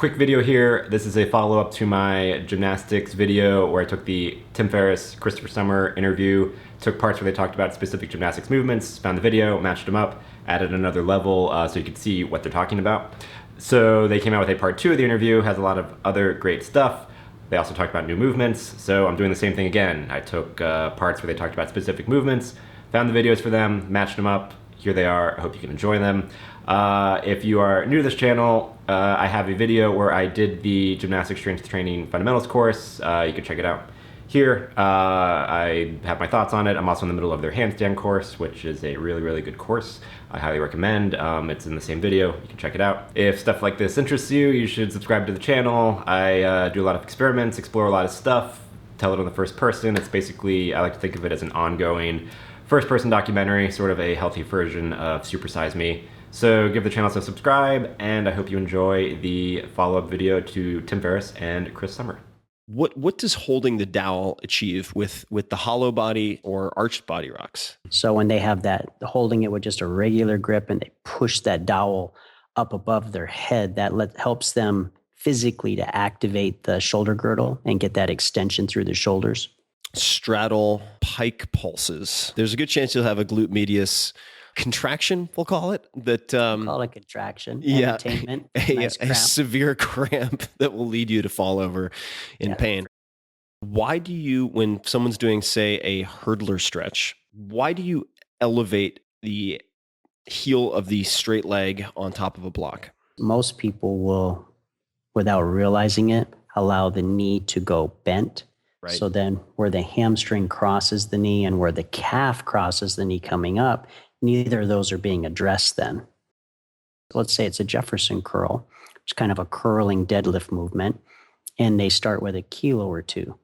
Quick video here. This is a follow-up to my gymnastics video where I took the Tim Ferriss Chris Sommer interview, took parts where they talked about specific gymnastics movements, found the video, matched them up, added another level so you could see what they're talking about. So they came out with a part 2 of the interview, has a lot of other great stuff. They also talked about new movements, so I'm doing the same thing again. I took parts where they talked about specific movements, found the videos for them, matched them up. Here they are. I hope you can enjoy them. If you are new to this channel, I have a video where I did the gymnastics strength training fundamentals course. You can check it out here. I have my thoughts on it. I'm also in the middle of their handstand course, which is a really, really good course. I highly recommend. It's in the same video. You can check it out. If stuff like this interests you, you should subscribe to the channel. I do a lot of experiments, explore a lot of stuff, tell it on the first person. It's basically, I like to think of it as an ongoing first-person documentary, sort of a healthy version of Super Size Me. So give the channel a subscribe, and I hope you enjoy the follow-up video to Tim Ferriss and Chris Sommer. What does holding the dowel achieve with the hollow body or arched body rocks? So when they have that, holding it with just a regular grip and they push that dowel up above their head, that helps them physically to activate the shoulder girdle and get that extension through the shoulders. Straddle Pike pulses. There's a good chance you'll have a glute medius contraction, we'll call it. Call it contraction. Yeah, Entertainment. a severe cramp that will lead you to fall over in pain. Why do you, when someone's doing, say, a hurdler stretch, why do you elevate the heel of the straight leg on top of a block? Most people will, without realizing it, allow the knee to go bent. Right. So then where the hamstring crosses the knee and where the calf crosses the knee coming up, neither of those are being addressed then. Let's say it's a Jefferson curl, which is kind of a curling deadlift movement, and they start with a kilo or two.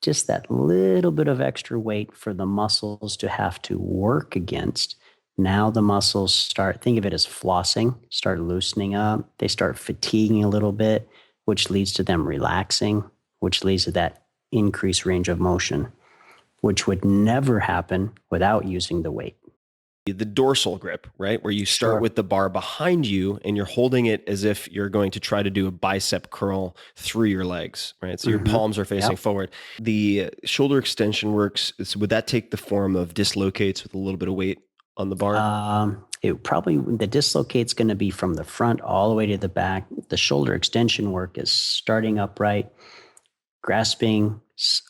Just that little bit of extra weight for the muscles to have to work against. Now the muscles start, think of it as flossing, start loosening up. They start fatiguing a little bit, which leads to them relaxing, which leads to that increased range of motion, which would never happen without using the weight. The dorsal grip, right? Where you start with the bar behind you and you're holding it as if you're going to try to do a bicep curl through your legs, right? So your palms are facing forward. The shoulder extension works. Would that take the form of dislocates with a little bit of weight on the bar? The dislocate's going to be from the front all the way to the back. The shoulder extension work is starting upright, grasping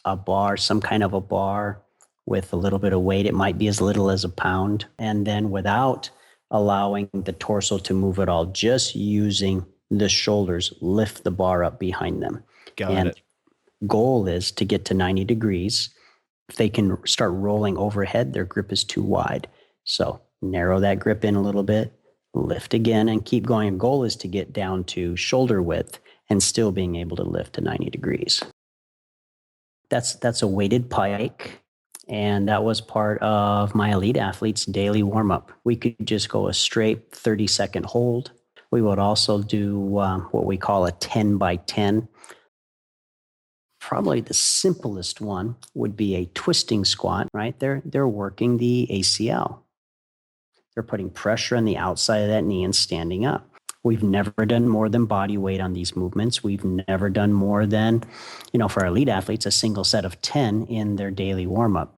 a bar, some kind of a bar with a little bit of weight. It might be as little as a pound. And then without allowing the torso to move at all, just using the shoulders, lift the bar up behind them. Got it. Goal is to get to 90 degrees. If they can start rolling overhead, their grip is too wide. So narrow that grip in a little bit, lift again, and keep going. Goal is to get down to shoulder width and still being able to lift to 90 degrees. That's a weighted pike, and that was part of my elite athletes' daily warm-up. We could just go a straight 30-second hold. We would also do what we call a 10 by 10. Probably the simplest one would be a twisting squat, right? They're working the ACL. They're putting pressure on the outside of that knee and standing up. We've never done more than body weight on these movements. We've never done more than, for our elite athletes, a single set of 10 in their daily warm-up.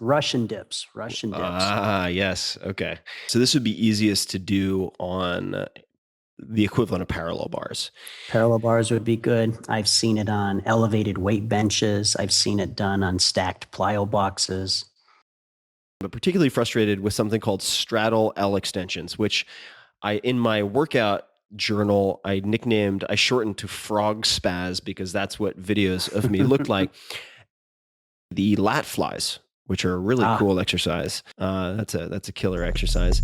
Russian dips. Ah, yes. Okay. So this would be easiest to do on the equivalent of parallel bars. Parallel bars would be good. I've seen it on elevated weight benches. I've seen it done on stacked plyo boxes. I'm particularly frustrated with something called Straddle L Extensions, which in my workout journal, I shortened to frog spaz because that's what videos of me looked like. The Lat Flies, which are a really cool exercise. That's a killer exercise.